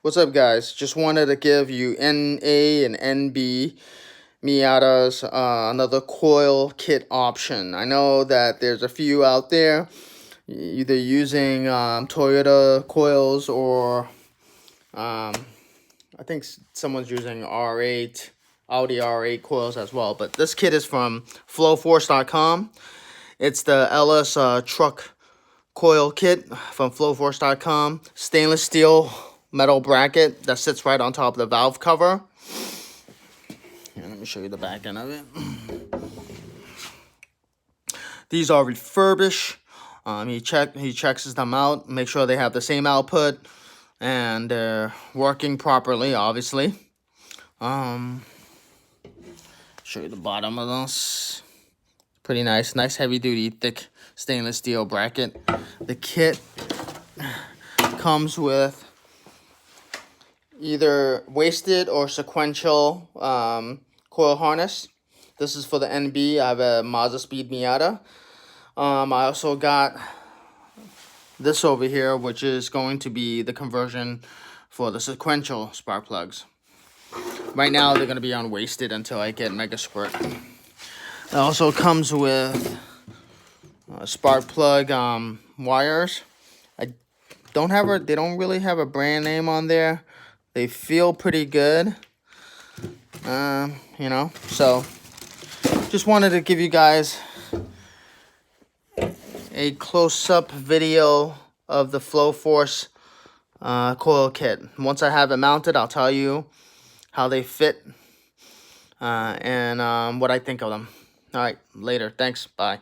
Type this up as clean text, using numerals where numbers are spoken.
What's up, guys? Just wanted to give you NA and NB Miata's another coil kit option. I know that there's a few out there either using Toyota coils or I think someone's using R8, Audi R8 coils as well. But this kit is from FlowForce.com. It's the LS truck coil kit from FlowForce.com. Stainless steel metal bracket that sits right on top of the valve cover. Here, let me show you the back end of it. These are refurbished. He checks them out, make sure they have the same output and they're working properly, obviously. Show you the bottom of this. Pretty nice heavy duty thick stainless steel bracket. The kit comes with either wasted or sequential coil harness. This is for the NB. I have a Mazdaspeed Miata. I also got this over here, which is going to be the conversion for the sequential spark plugs. Right now, they're going to be on wasted until I get Mega Squirt. It also comes with spark plug wires. They don't really have a brand name on there. They feel pretty good, you know. So, just wanted to give you guys a close-up video of the FlowForce coil kit. Once I have it mounted, I'll tell you how they fit and what I think of them. All right, later. Thanks. Bye.